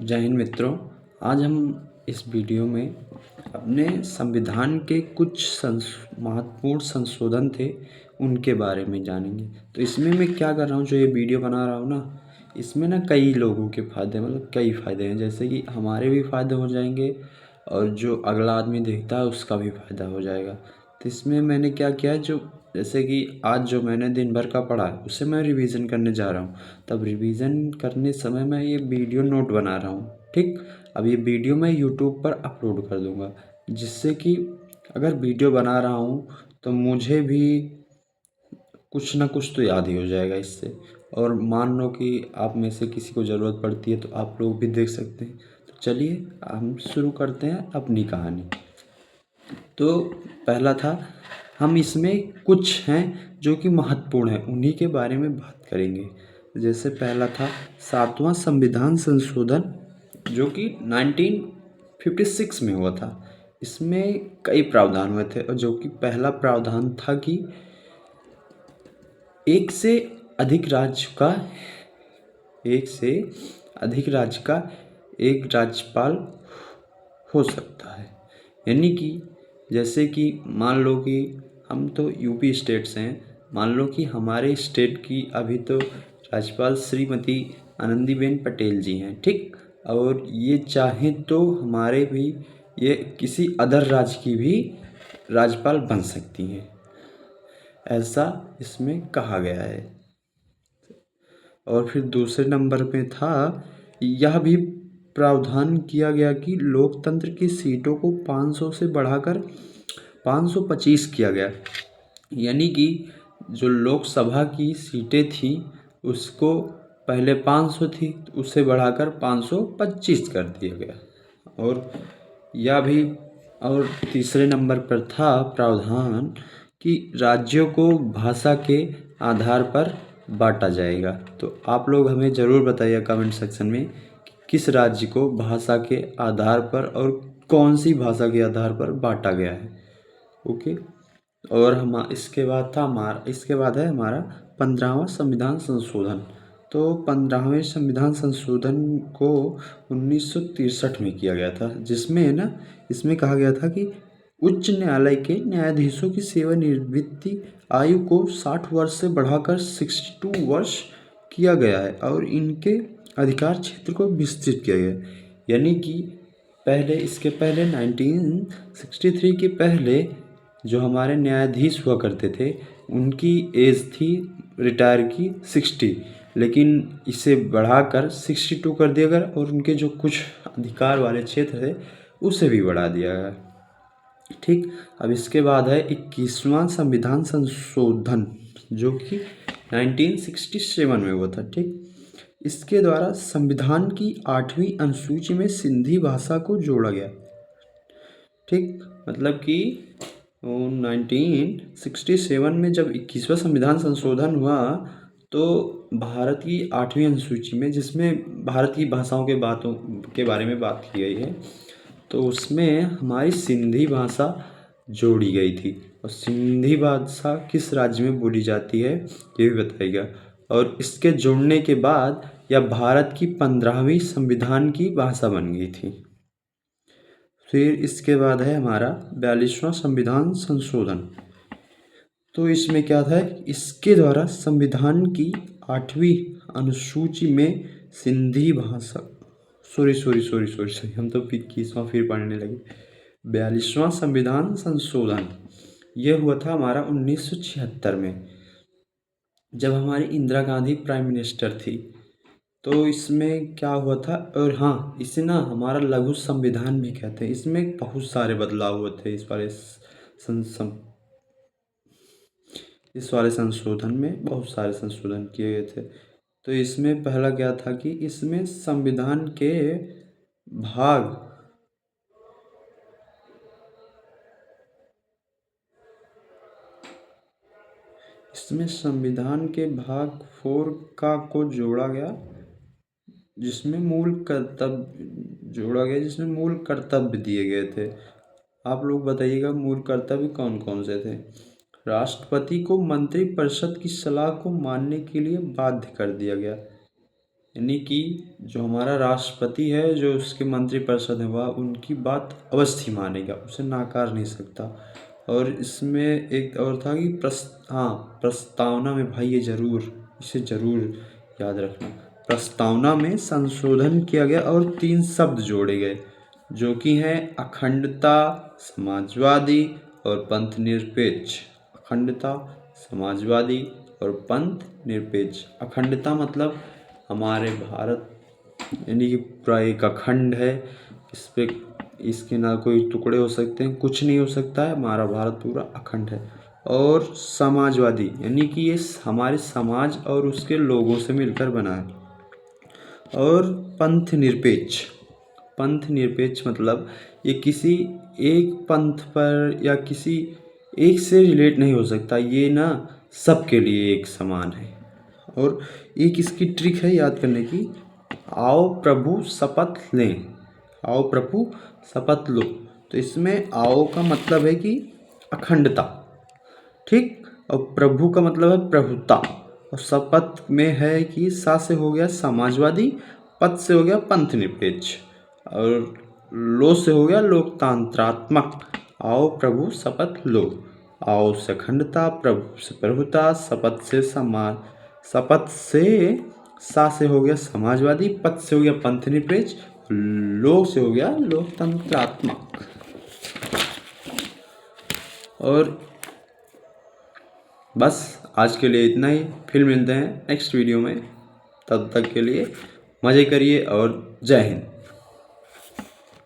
जय हिंद मित्रों। आज हम इस वीडियो में अपने संविधान के कुछ महत्वपूर्ण संशोधन थे उनके बारे में जानेंगे। तो इसमें मैं क्या कर रहा हूँ, जो ये वीडियो बना रहा हूँ ना, इसमें ना कई लोगों के फ़ायदे कई फ़ायदे हैं। जैसे कि हमारे भी फ़ायदे हो जाएंगे और जो अगला आदमी देखता है उसका भी फ़ायदा हो जाएगा। तो इसमें मैंने क्या किया, जो जैसे कि आज जो मैंने दिन भर का पढ़ा है उसे मैं रिवीजन करने जा रहा हूँ। तब रिवीजन करने समय मैं ये वीडियो नोट बना रहा हूँ। ठीक, अब ये वीडियो मैं यूट्यूब पर अपलोड कर दूँगा, जिससे कि अगर वीडियो बना रहा हूँ तो मुझे भी कुछ ना कुछ तो याद ही हो जाएगा इससे। और मान लो कि आप में से किसी को ज़रूरत पड़ती है तो आप लोग भी देख सकते हैं। तो चलिए हम शुरू करते हैं अपनी कहानी। तो पहला था, हम इसमें कुछ हैं जो कि महत्वपूर्ण है, उन्हीं के बारे में बात करेंगे। जैसे पहला था 7वां संविधान संशोधन, जो कि 1956 में हुआ था। इसमें कई प्रावधान हुए थे और जो कि पहला प्रावधान था कि एक से अधिक राज्य का एक से अधिक राज्य का एक राज्यपाल हो सकता है। यानी कि जैसे कि मान लो कि हम तो यूपी स्टेट से हैं, मान लो कि हमारे स्टेट की अभी तो राज्यपाल श्रीमती आनंदीबेन पटेल जी हैं। ठीक, और ये चाहें तो हमारे भी ये किसी अदर राज्य की भी राज्यपाल बन सकती हैं, ऐसा इसमें कहा गया है। और फिर दूसरे नंबर पे था, यह भी प्रावधान किया गया कि लोकतंत्र की सीटों को 500 से बढ़ाकर 525 किया गया। यानी कि जो लोकसभा की सीटें थी उसको पहले 500 थी तो उससे बढ़ाकर 525 कर दिया गया। और यह भी, और तीसरे नंबर पर था प्रावधान कि राज्यों को भाषा के आधार पर बांटा जाएगा। तो आप लोग हमें ज़रूर बताइए कमेंट सेक्शन में कि किस राज्य को भाषा के आधार पर और कौन सी भाषा के आधार पर बांटा गया है। ओके। और हम इसके बाद है हमारा 15वां संविधान संशोधन। तो 15वें संविधान संशोधन को 1963 में किया गया था, जिसमें ना इसमें कहा गया था कि उच्च न्यायालय के न्यायाधीशों की सेवानिवृत्ति आयु को 60 वर्ष से बढ़ाकर 62 वर्ष किया गया है और इनके अधिकार क्षेत्र को विस्तृत किया गया है। यानी कि इसके पहले 1963 के पहले जो हमारे न्यायाधीश हुआ करते थे उनकी एज थी रिटायर की 60, लेकिन इसे बढ़ाकर 62 कर दिया गया और उनके जो कुछ अधिकार वाले क्षेत्र थे उसे भी बढ़ा दिया गया। ठीक, अब इसके बाद है 21वां संविधान संशोधन, जो कि 1967 में हुआ था। ठीक, इसके द्वारा संविधान की 8वीं अनुसूची में सिंधी भाषा को जोड़ा गया। ठीक, मतलब कि 1967 में जब 21वां संविधान संशोधन हुआ तो भारत की 8वीं अनुसूची में, जिसमें भारत की भाषाओं के बातों के बारे में बात की गई है, तो उसमें हमारी सिंधी भाषा जोड़ी गई थी। और सिंधी भाषा किस राज्य में बोली जाती है ये भी बताइएगा। और इसके जुड़ने के बाद यह भारत की 15वीं संविधान की भाषा बन गई थी। फिर इसके बाद है हमारा 42वां संविधान संशोधन। तो इसमें क्या था, इसके द्वारा संविधान की 8वीं अनुसूची में सिंधी भाषा सॉरी हम तो 21वां फिर पढ़ने लगे। 42वां संविधान संशोधन यह हुआ था हमारा 1976 में, जब हमारी इंदिरा गांधी प्राइम मिनिस्टर थी। तो इसमें क्या हुआ था, और हाँ, इसे ना हमारा लघु संविधान भी कहते हैं। इसमें बहुत सारे बदलाव हुए थे इस वाले संशोधन में बहुत सारे संशोधन किए गए थे। तो इसमें पहला क्या था कि इसमें भाग संविधान के भाग 4 का को जोड़ा गया, जिसमें मूल कर्तव्य दिए गए थे। आप लोग बताइएगा मूल कर्तव्य कौन कौन से थे। राष्ट्रपति को मंत्रिपरिषद की सलाह को मानने के लिए बाध्य कर दिया गया। यानी कि जो हमारा राष्ट्रपति है, जो उसके मंत्रिपरिषद है, वह उनकी बात अवश्य मानेगा, उसे नकार नहीं सकता। और इसमें एक और था कि प्रस्तावना में, भाई ये इसे जरूर याद रखना। प्रस्तावना में संशोधन किया गया और 3 शब्द जोड़े गए, जो कि हैं अखंडता, समाजवादी और पंथ निरपेक्ष। अखंडता, समाजवादी और पंथ निरपेक्ष। अखंडता मतलब हमारे भारत यानी कि पूरा एक अखंड है, इसके ना कोई टुकड़े हो सकते हैं, कुछ नहीं हो सकता है, हमारा भारत पूरा अखंड है। और समाजवादी यानी कि ये हमारे समाज और उसके लोगों से मिलकर बना है। और पंथ निरपेक्ष, पंथ निरपेक्ष मतलब ये किसी एक पंथ पर या किसी एक से रिलेट नहीं हो सकता, ये ना सबके लिए एक समान है। और एक इसकी ट्रिक है याद करने की, आओ प्रभु शपथ लें, आओ प्रभु शपथ लो। तो इसमें आओ का मतलब है कि अखंडता, ठीक, और प्रभु का मतलब है प्रभुता, और शपथ में है कि सा से हो गया समाजवादी, पद से हो गया पंथ निरपेक्ष, और लो से हो गया लोकतंत्रात्मक। आओ प्रभु शपथ लो। आओ से अखंडता, प्रभु से प्रभुता, शपथ से सा से हो गया समाजवादी, पद से हो गया पंथ निरपेक्ष, लो से हो गया लोकतंत्रात्मक। और बस आज के लिए इतना ही, फिर मिलते हैं नेक्स्ट वीडियो में। तब तक के लिए मज़े करिए और जय हिंद।